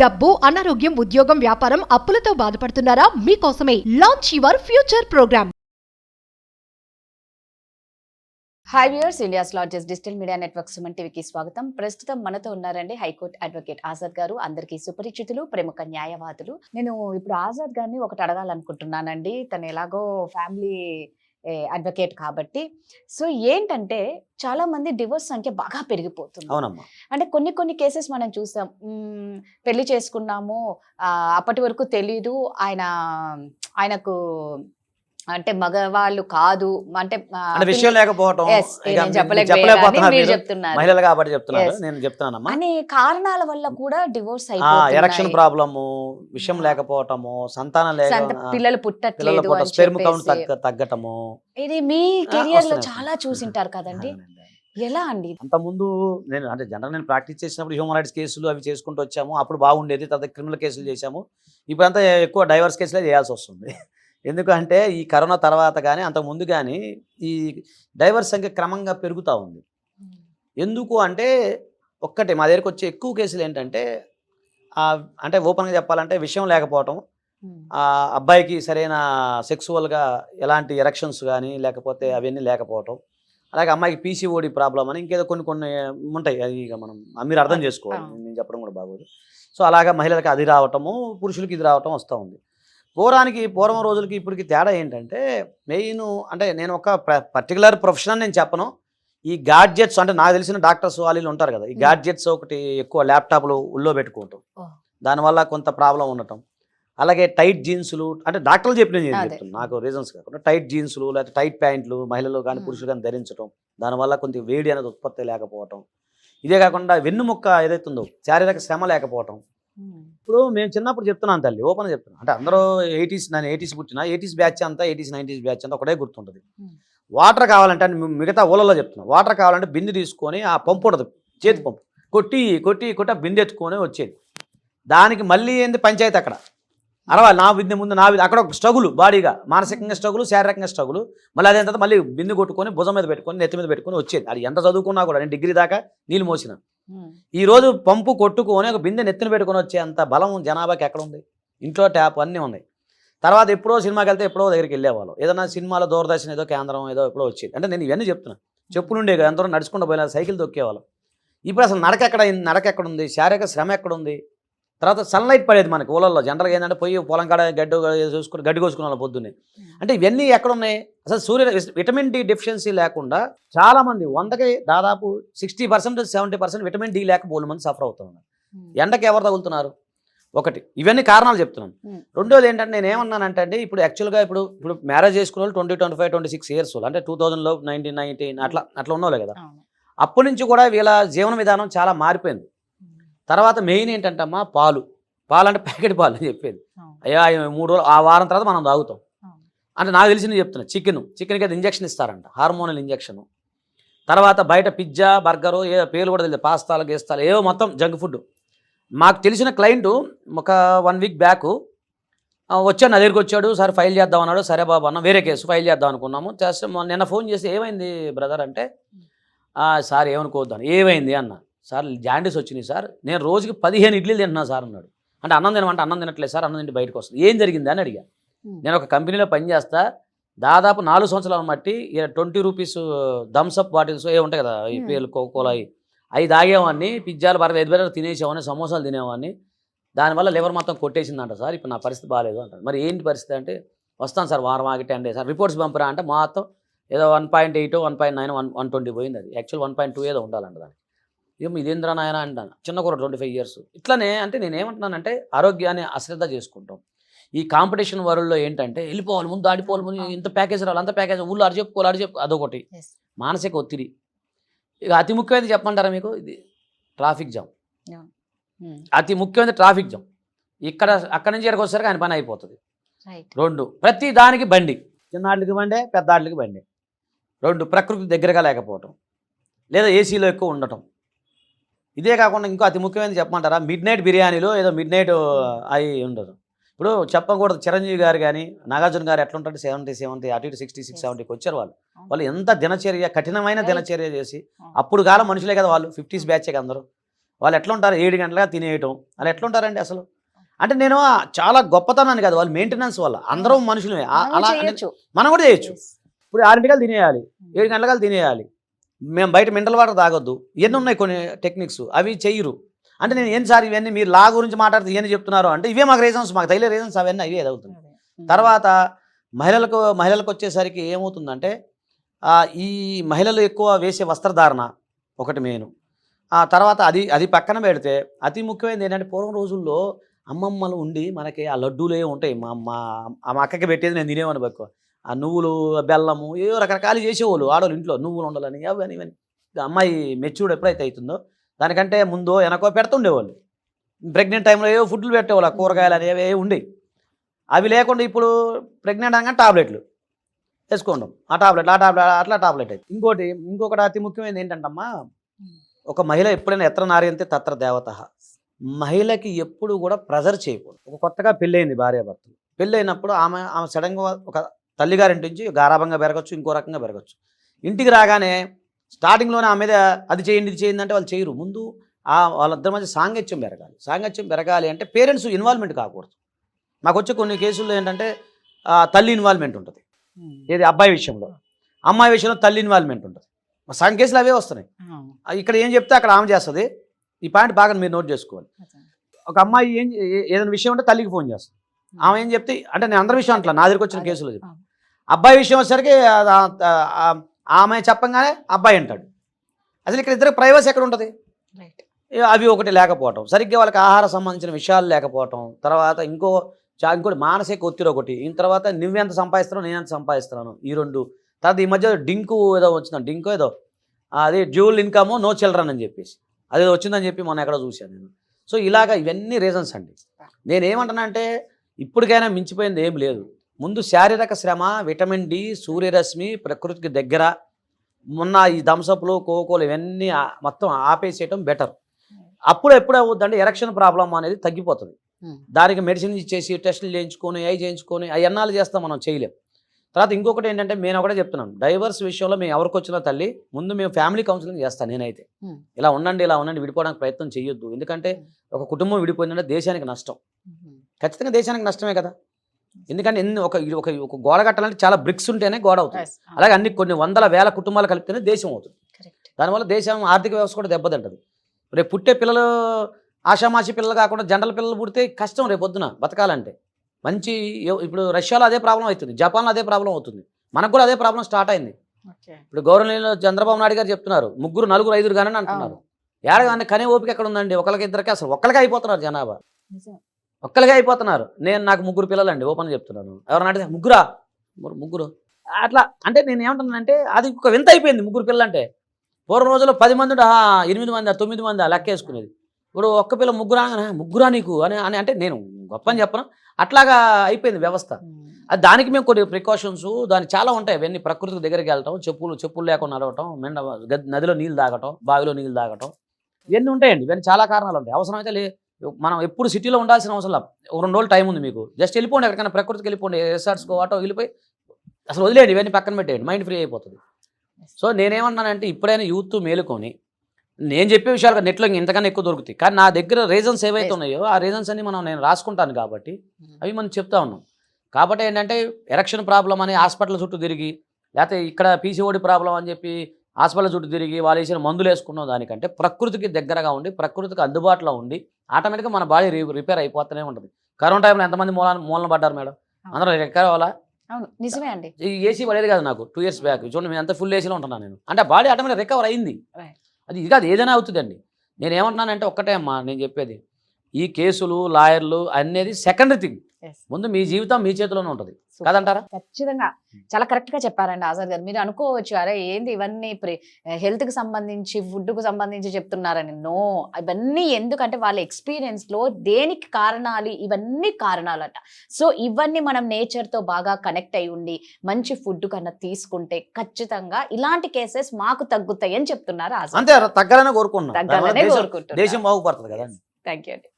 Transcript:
డబ్బు, అనారోగ్యం, ఉద్యోగం, వ్యాపారం, అప్పులతో బాధపడుతున్నారా? మీకోసమే launch your future program. Hi viewers, India's largest digital media network Suman టీవీకి స్వాగతం. ప్రస్తుతం మనతో ఉన్నారండి హైకోర్టు అడ్వకేట్ ఆజాద్ గారు. అందరికీ సుపరిచితులు, ప్రముఖ న్యాయవాదులు. నేను ఇప్పుడు ఆజాద్ గారిని ఒకటి అడగాలనుకుంటున్నానండి. తను ఎలాగో ఫ్యామిలీ అడ్వకేట్ కాబట్టి. సో ఏంటంటే చాలా మంది డివోర్స్ సంఖ్య బాగా పెరిగిపోతుంది. అవునమ్మా. అంటే కొన్ని కేసెస్ మనం చూసాం. పెళ్లి చేసుకున్నాము, అప్పటి వరకు తెలీదు ఆయనకు అంటే మగవాళ్ళు కాదు అంటే విషయం లేకపోవటం మహిళలు కాబట్టి చెప్తున్నారు, నేను చెప్తున్నానమ్మా. అనే కారణాల వల్ల కూడా డివోర్స్ అయిపోతుంది. ఎలక్షన్ ప్రాబ్లము, విషయం లేకపోవటము, సంతానం పిల్లలు పుట్టట్లేదు, స్పెర్మ్ కౌంట్ తగ్గటము. ఇది మీ కెరియర్ లో చాలా చూసింటారు కదండి. ఎలా అండి? అంత ముందు నేను ప్రాక్టీస్ చేసినప్పుడు హ్యూమన్ రైట్స్ కేసులు అవి చేసుకుంటూ వచ్చాము. అప్పుడు బాగుండేది. తర్వాత క్రిమినల్ కేసులు చేశాము. ఇప్పుడంతా ఎక్కువ డైవర్స్ కేసులే చేయాల్సి వస్తుంది. ఎందుకంటే ఈ కరోనా తర్వాత కానీ అంతకుముందు కానీ ఈ డైవర్స్ సంఖ్య క్రమంగా పెరుగుతూ ఉంది. ఎందుకు అంటే ఒక్కటే మా దగ్గరికి వచ్చే ఎక్కువ కేసులు ఏంటంటే అంటే ఓపెన్గా చెప్పాలంటే విషయం లేకపోవటం, అబ్బాయికి సరైన సెక్సువల్గా ఎలాంటి ఎరెక్షన్స్ కానీ లేకపోతే అవన్నీ లేకపోవటం, అలాగే అమ్మాయికి పీసీఓడి ప్రాబ్లం అని ఇంకేదో కొన్ని ఉంటాయి. అది ఇక మీరు అర్థం చేసుకోవాలి, నేను చెప్పడం కూడా బాగోదు. సో అలాగా మహిళలకి అది రావటము, పురుషులకి ఇది రావటం వస్తూ ఉంది. పూర్వం రోజులకి ఇప్పటికి తేడా ఏంటంటే మెయిన్ అంటే నేను ఒక పర్టికులర్ ప్రొఫెషన్ నేను చెప్పను. ఈ గాడ్జెట్స్ అంటే నాకు తెలిసిన డాక్టర్స్ వాళ్ళు ఉంటారు కదా, ఈ గాడ్జెట్స్ ఒకటి ఎక్కువ ల్యాప్టాప్లు ఉల్లో పెట్టుకోవటం, దానివల్ల కొంత ప్రాబ్లం ఉండటం, అలాగే టైట్ జీన్సులు అంటే డాక్టర్లు చెప్తున్నాను నాకు రీజన్స్ కాకుండా టైట్ జీన్సులు లేకపోతే టైట్ ప్యాంట్లు మహిళలు కానీ పురుషులు కానీ ధరించడం, దానివల్ల కొంత వేడి అనేది ఉత్పత్తి లేకపోవటం, ఇదే కాకుండా వెన్నుముక్క ఏదైతుందో శారీరక శ్రమ లేకపోవటం. ఇప్పుడు మేము చిన్నప్పుడు చెప్తున్నాను తల్లి, ఓపెన్ చెప్తున్నాను. అంటే అందరూ 80s, నేను 80s పుట్టిన 80s బ్యాచ్ అంతా 80s 90s బ్యాచ్ అంతా ఒకటే గుర్తుంటుంది. వాటర్ కావాలంటే మిగతా ఊళ్ళలో చెప్తున్నాను, వాటర్ కావాలంటే బిందె తీసుకొని ఆ పంపు ఉండదు, చేతి పంపు కొట్టి బిందె ఎత్తుకొని వచ్చేది. దానికి మళ్ళీ ఏంది పంచాయతీ అక్కడ అరవాలి, నా బిందె ముందు నా అక్కడ ఒక స్ట్రగుల్, బాడీగా మానసికంగా స్ట్రగుల్, శారీరకంగా స్ట్రగుల్. మళ్ళీ అదే తర్వాత మళ్ళీ బిందె కొట్టుకొని భుజం మీద పెట్టుకొని నెత్తి మీద పెట్టుకొని వచ్చేది. అది ఎంత చదువుకున్నా కూడా, నేను డిగ్రీ దాకా నీళ్ళు మోసిన. ఈ రోజు పంపు కొట్టుకొని ఒక బిందె నెత్తిన పెట్టుకొని వచ్చే అంత బలం జనాభాకి ఎక్కడ ఉంది? ఇంట్లో ట్యాప్ అన్నీ ఉన్నాయి. తర్వాత ఎప్పుడో సినిమాకి వెళ్తే ఎప్పుడో దగ్గరికి వెళ్ళేవాళ్ళు, ఏదైనా సినిమాలో దూరదర్శన్ ఏదో కేంద్రం ఏదో ఎప్పుడో వచ్చేది. అంటే నేను ఇవన్నీ చెప్తున్నాను. చెప్పులుండే కదా, ఎంతో నడుచుకుంటూ పోయినా, సైకిల్ తొక్కేవాళ్ళం. ఇప్పుడు అసలు నడక ఎక్కడ ఉంది? శారీరక శ్రమ ఎక్కడుంది? తర్వాత సన్లైట్ పడేది మనకి ఊళ్ళల్లో. జనరల్గా ఏంటంటే పోయి పొలం కాడ గడ్డి కోసుకునే వాళ్ళు పొద్దున్నే. అంటే ఇవన్నీ ఎక్కడున్నాయి? అసలు విటమిన్ డి డెఫిషియన్సీ లేకుండా చాలామంది 100కి దాదాపు 60% 70% విటమిన్ డి లేక బోలు మంది సఫర్ అవుతున్నారు. ఎండకి ఎవరు తగులుతున్నారు? ఒకటి, ఇవన్నీ కారణాలు చెప్తున్నాను. రెండోది ఏంటంటే నేను ఏమన్నానంటే అండి, ఇప్పుడు యాక్చువల్గా ఇప్పుడు మ్యారేజ్ చేసుకున్న వాళ్ళు 20, 25, 26 years అంటే 2000లో 1919 అట్లా ఉన్నోలే కదా. అప్పటి నుంచి కూడా వీళ్ళ జీవన విధానం చాలా మారిపోయింది. తర్వాత మెయిన్ ఏంటంటే అమ్మా పాలు అంటే ప్యాకెట్ పాలు అని చెప్పేది. అయ్యా 3 రోజులు ఆ వారం తర్వాత మనం తాగుతాం అంటే నాకు తెలిసింది చెప్తున్నా. చికెన్కి అయితే ఇంజక్షన్ ఇస్తారంట, హార్మోనల్ ఇంజక్షన్. తర్వాత బయట పిజ్జా, బర్గరు, ఏ పేర్లు కూడా తెలియదు, పాస్తాలు గేస్తాలు ఏవో మొత్తం జంక్ ఫుడ్. మాకు తెలిసిన క్లయింట్ ఒక 1 week బ్యాక్ వచ్చాడు, నా దగ్గరికి వచ్చాడు. సార్ ఫైల్ చేద్దాం అన్నాడు. సరే బాబు అన్న, వేరే కేసు ఫైల్ చేద్దాం అనుకున్నాము. చేస్తే నిన్న ఫోన్ చేసి ఏమైంది బ్రదర్ అంటే, సార్ ఏమనుకోవద్దాను. ఏమైంది అన్న, సార్ జాండీస్ వచ్చినాయి సార్, నేను రోజుకి 15 ఇడ్లీలు తింటున్నాను సార్ అన్నాడు. అంటే అన్నం తినమంటే అన్నం తినట్లేదు సార్, అన్నం తింటే బయటకు వస్తుంది. ఏం జరిగింది అని అడిగా. నేను ఒక కంపెనీలో పనిచేస్తా, దాదాపు 4 సంవత్సరాల మట్టి 20 రూపీస్ థమ్స్అప్ బాటిల్స్ ఏ ఉంటాయి కదా, ఈ పేర్లు కోకోలా అవి తాగేవాడిని, పిజ్జాలు బర్గర్ ఎదురు తినేసేవాడిని, సమోసాలు తినేవాడిని. దానివల్ల లివర్ మొత్తం కొట్టేసిందంట సార్, ఇప్పుడు నా పరిస్థితి బాగాలేదు అంటారు. మరి ఏంటి పరిస్థితి అంటే, వస్తాను సార్ వారం ఆగి 10 days సార్, రిపోర్ట్స్ పంపరా అంటే మొత్తం ఏదో 1.8, 1.9, 120 పోయింది. అది యాక్చువల్ 1.2 ఏదో ఉండాలంట దానికి. ఏమో ఇదేంద్ర నాయన అంటాను, చిన్న కూడా 25 years. ఇట్లానే అంటే నేనేమంటున్నానంటే ఆరోగ్యాన్ని అశ్రద్ధ చేసుకుంటాం. ఈ కాంపిటీషన్ వరల్డ్లో ఏంటంటే వెళ్ళిపోవాలి, ముందు ఆడిపోవాలి, ముందు ఇంత ప్యాకేజ్ రావాలి, అంత ప్యాకేజ్, ఊళ్ళో అడిచెప్పుకోవాలి, అదొకటి మానసిక ఒత్తిడి. ఇక అతి ముఖ్యమైనది చెప్పమంటారా మీకు, ఇది ట్రాఫిక్ జామ్. అతి ముఖ్యమైనది ట్రాఫిక్ జామ్. అక్కడి నుంచి ఇక్కడికి వచ్చేసరికి ఆయన పని అయిపోతుంది. 2, ప్రతి దానికి బండి, చిన్నాళ్ళకి బండి, పెద్ద ఆటలకి బండి. 2, ప్రకృతి దగ్గరగా లేకపోవటం, లేదా ఏసీలో ఎక్కువ ఉండటం. ఇదే కాకుండా ఇంకో అతి ముఖ్యమైనది చెప్పమంటారా, మిడ్-నైట్ బిర్యానీలో ఏదో మిడ్-నైట్ అవి ఉండదు. ఇప్పుడు చెప్పకూడదు, చిరంజీవి గారు కానీ నాగార్జున గారు ఎట్లుంటారు 70 అటు ఇటు 66, 70కి వచ్చారు. వాళ్ళు ఎంత దినచర్య, కఠినమైన దినచర్య చేసి, అప్పుడు కాలం మనుషులే కదా వాళ్ళు, 50s బ్యాచే అందరూ. వాళ్ళు ఎట్లా ఉంటారు 7 గంటలుగా తినేయటం అలా ఎట్లా ఉంటారండి అసలు. అంటే నేను చాలా గొప్పతనాన్ని కాదు, వాళ్ళు మెయింటెనెన్స్ వల్ల అందరం మనుషులమే అలా మనం కూడా చేయొచ్చు. ఇప్పుడు 6 గంటలు తినేయాలి, 7 గంటలకు తినేయాలి, మేము బయట మినరల్ వాటర్ తాగొద్దు, ఇవన్నీ ఉన్నాయి కొన్ని టెక్నిక్స్, అవి చెయ్యరు. అంటే నేను ఏం సార్ ఇవన్నీ మీరు లా గురించి మాట్లాడితే ఇవన్నీ చెప్తున్నారు అంటే ఇవే మాకు రీజన్స్, మాకు తగిలే రీజన్స్ అవన్నీ అవే ఎదుగుతున్నాయి. తర్వాత మహిళలకు వచ్చేసరికి ఏమవుతుందంటే ఈ మహిళలు ఎక్కువ వేసే వస్త్రధారణ ఒకటి మెయిన్. తర్వాత అది పక్కన పెడితే అతి ముఖ్యమైనది ఏంటంటే పూర్వం రోజుల్లో అమ్మమ్మలు ఉండి మనకి ఆ లడ్డూలే ఉంటాయి, మా అక్కకి పెట్టేది నేను తినేవాడిని ఎక్కువ. ఆ నువ్వులు బెల్లము ఏవో రకరకాలు చేసేవాళ్ళు ఆడవాళ్ళు ఇంట్లో, నువ్వులు ఉండాలని అవన్నీ ఇవన్నీ. అమ్మాయి మెచ్యూర్డ్ ఎప్పుడైతే అవుతుందో దానికంటే ముందో వెనకో పెడుతుండేవాళ్ళు. ప్రెగ్నెంట్ టైంలో ఏవో ఫుడ్లు పెట్టేవాళ్ళు, కూరగాయలు అనేవి ఏవి ఉండేవి. అవి లేకుండా ఇప్పుడు ప్రెగ్నెంట్ అనగానే టాబ్లెట్లు వేసుకోండి, ఆ టాబ్లెట్ అట్లా టాబ్లెట్ అయితే. ఇంకొకటి అతి ముఖ్యమైనది ఏంటంటమ్మా, ఒక మహిళ ఎప్పుడైనా ఎత్ర నార్యంతే తత్ర దేవత. మహిళకి ఎప్పుడు కూడా ప్రెజర్ చేయకూడదు. ఒక కొత్తగా పెళ్ళయింది భార్యాభర్తలు, పెళ్ళైనప్పుడు ఆమె సడన్గా ఒక తల్లిగారింటి నుంచి గారాభంగా పెరగచ్చు, ఇంకో రకంగా పెరగచ్చు. ఇంటికి రాగానే స్టార్టింగ్లోనే ఆమె మీద అది చేయండి ఇది చేయండి అంటే వాళ్ళు చేయరు. ముందు వాళ్ళిద్దరి మధ్య సాంగత్యం పెరగాలి అంటే పేరెంట్స్ ఇన్వాల్వ్మెంట్ కాకూడదు. మాకు వచ్చే కొన్ని కేసుల్లో ఏంటంటే తల్లి ఇన్వాల్వ్మెంట్ ఉంటుంది, ఏది అబ్బాయి విషయంలో, అమ్మాయి విషయంలో తల్లి ఇన్వాల్వ్మెంట్ ఉంటుంది. సగం కేసులు అవే వస్తున్నాయి. ఇక్కడ ఏం చెప్తే అక్కడ ఆమె చేస్తుంది. ఈ పాయింట్ బాగా మీరు నోట్ చేసుకోవాలి. ఒక అమ్మాయి ఏదైనా విషయం ఉంటే తల్లికి ఫోన్ చేస్తుంది, ఆమె ఏం చెప్తే అంటే నేను అందరి విషయం అట్లా నా దగ్గరికి వచ్చిన కేసులో చెప్తాను. అబ్బాయి విషయం వచ్చేసరికి ఆమె చెప్పంగానే అబ్బాయి అంటాడు. అసలు ఇక్కడ ఇద్దరు ప్రైవసీ ఎక్కడ ఉంటుంది? అవి ఒకటి లేకపోవటం, సరిగ్గా వాళ్ళకి ఆహార సంబంధించిన విషయాలు లేకపోవటం, తర్వాత ఇంకోటి మానసిక ఒత్తిడి ఒకటి, తర్వాత నువ్వెంత సంపాదిస్తున్నావు నేనెంత సంపాదిస్తున్నాను ఈ రెండు. తర్వాత ఈ మధ్య డింకు ఏదో వచ్చింది, డింకు ఏదో అది డ్యూల్ ఇన్కమ్ నో చిల్డ్రన్ అని చెప్పేసి అది వచ్చిందని చెప్పి మొన్న ఎక్కడ చూశాను నేను. సో ఇలాగా ఇవన్నీ రీజన్స్ అండి. నేనేమంటానంటే ఇప్పటికైనా మించిపోయింది ఏం లేదు. ముందు శారీరక శ్రమ, విటమిన్ డి, సూర్యరశ్మి, ప్రకృతికి దగ్గర మొన్న ఈ థమ్సప్లు కోకోలు ఇవన్నీ మొత్తం ఆపేసేయటం బెటర్. అప్పుడు ఎప్పుడు అవుద్దంటే ఎరక్షన్ ప్రాబ్లం అనేది తగ్గిపోతుంది. దానికి మెడిసిన్ ఇచ్చేసి టెస్టులు చేయించుకొని అవి చేయించుకొని అవి ఎన్నాళ్ళు చేస్తాం, మనం చేయలేం. తర్వాత ఇంకొకటి ఏంటంటే నేను ఒకటే చెప్తున్నాను, డైవర్స్ విషయంలో మేము ఎవరికి వచ్చినా తల్లి ముందు మేము ఫ్యామిలీ కౌన్సిలింగ్ చేస్తాను. నేనైతే ఇలా ఉండండి విడిపోవడానికి ప్రయత్నం చేయొద్దు. ఎందుకంటే ఒక కుటుంబం విడిపోయిందంటే దేశానికి నష్టం, ఖచ్చితంగా దేశానికి నష్టమే కదా. ఎందుకంటే ఒక గోడ కట్టాలంటే చాలా బ్రిక్స్ ఉంటేనే గోడ అవుతుంది. అలాగే కొన్ని వందల వేల కుటుంబాలు కలిపితేనే దేశం అవుతుంది. దానివల్ల దేశం ఆర్థిక వ్యవస్థ కూడా దెబ్బతింటది. రేపు పుట్టే పిల్లలు ఆషామాషి పిల్లలు కాకుండా జనరల్ పిల్లలు పుడితే కష్టం రేపు పొద్దున బతకాలంటే. మంచి ఇప్పుడు రష్యాలో అదే ప్రాబ్లం అవుతుంది, జపాన్లో అదే ప్రాబ్లం అవుతుంది, మనకు కూడా అదే ప్రాబ్లం స్టార్ట్ అయింది. ఇప్పుడు గవర్నమెంట్ చంద్రబాబు నాయుడు గారు చెప్తున్నారు 3, 4, 5 కానీ అంటున్నారు. ఏడగానే కనే ఓపిక ఎక్కడ ఉందండి? ఒకరికి ఇద్దరికి అసలు ఒక్కరికే అయిపోతున్నారు జనాభా, ఒక్కరికే అయిపోతున్నారు. నాకు 3 పిల్లలండి, ఓపెన్ చెప్తున్నాను. ఎవరన్నా అడిగితే ముగ్గురు అట్లా అంటే నేను ఏమంటున్నానంటే అది ఒక వింత అయిపోయింది. 3 పిల్లలు అంటే పూర్వం రోజుల్లో 10 మంది 8 మంది 9 మంది లెక్క వేసుకునేది. ఇప్పుడు ఒక్క పిల్ల ముగ్గురా నీకు అని అంటే నేను గొప్ప అని చెప్పను, అట్లాగా అయిపోయింది వ్యవస్థ. అది దానికి మేము కొన్ని ప్రికాషన్స్ దానికి చాలా ఉంటాయి. అవన్నీ ప్రకృతికి దగ్గరికి వెళ్ళటం, చెప్పులు లేకుండా నడవటం, నదిలో నీళ్ళు తాగటం, బావిలో నీళ్ళు తాగటం, ఇవన్నీ ఉంటాయండి. ఇవన్నీ చాలా కారణాలు ఉంటాయి. అవసరమైతే మనం ఎప్పుడు సిటీలో ఉండాల్సిన అవసరం లేదు. 2 రోజులు టైం ఉంది మీకు, జస్ట్ వెళ్ళిపోండి ఎక్కడికైనా ప్రకృతికి వెళ్ళిపోండి, రిసార్ట్స్కో ఆటో వెళ్ళిపోయి అసలు వదిలేయండి, ఇవన్నీ పక్కన పెట్టేయండి, మైండ్ ఫ్రీ అయిపోతుంది. సో నేనేమన్నానంటే ఇప్పుడైనా యూత్ మేలుకొని నేను చెప్పే విషయాలు నెట్లో ఇంతకన్నా ఎక్కువ దొరుకుతాయి, కానీ నా దగ్గర రీజన్స్ ఏవైతే ఉన్నాయో ఆ రీజన్స్ అన్ని నేను రాసుకుంటాను కాబట్టి అవి మనం చెప్తా ఉన్నాం. కాబట్టి ఏంటంటే ఎరక్షన్ ప్రాబ్లం అని హాస్పిటల్ చుట్టూ తిరిగి, లేకపోతే ఇక్కడ పీసీఓడి ప్రాబ్లం అని చెప్పి హాస్పిటల్ చుట్టూ తిరిగి వాళ్ళు వేసిన మందులు వేసుకున్నాం దానికంటే ప్రకృతికి దగ్గరగా ఉండి ప్రకృతికి అందుబాటులో ఉండి ఆటోమేటిక్గా మన బాడీ రిపేర్ అయిపోతూనే ఉంటుంది. కరోనా టైంలో ఎంతమంది మూలన పడ్డారు మేడం? అందరూ రికవర్ అవ్వాలా? అవును, నిజమే అండి. ఈ ఏసీ పడేది కాదు నాకు 2 years బ్యాక్. చూడండి మేము ఎంత ఫుల్ ఏసీలో ఉంటున్నాను నేను, అంటే బాడీ ఆటోమేటిక్ రికవర్ అయింది. అది ఇది కాదు, ఏదైనా అవుతుందండి. నేనేమంటున్నానంటే ఒక్కటే అమ్మా నేను చెప్పేది, ఈ కేసులు లాయర్లు అనేది సెకండరీ థింగ్. ముందు మీ జీవితం మీ చేతిలోనే ఉంటుంది కదంటారా? ఖచ్చితంగా చాలా కరెక్ట్ గా చెప్పారండి ఆజాద్ గారు. మీరు అనుకోవచ్చు అరే ఏంది ఇవన్నీ హెల్త్ కి సంబంధించి ఫుడ్ కు సంబంధించి చెప్తున్నారని. నో, ఇవన్నీ ఎందుకంటే వాళ్ళ ఎక్స్పీరియన్స్ లో దేనికి కారణాలు, ఇవన్నీ కారణాలట. సో ఇవన్నీ మనం నేచర్ తో బాగా కనెక్ట్ అయి ఉండి మంచి ఫుడ్ కన్నా తీసుకుంటే ఖచ్చితంగా ఇలాంటి కేసెస్ మాకు తగ్గుతాయి అని చెప్తున్నారు ఆజాద్. అంతే, తగ్గాలనే కోరుకుంటున్నాం, దేశం బాగుపడుతుంది కదా. థ్యాంక్ యూ అండి.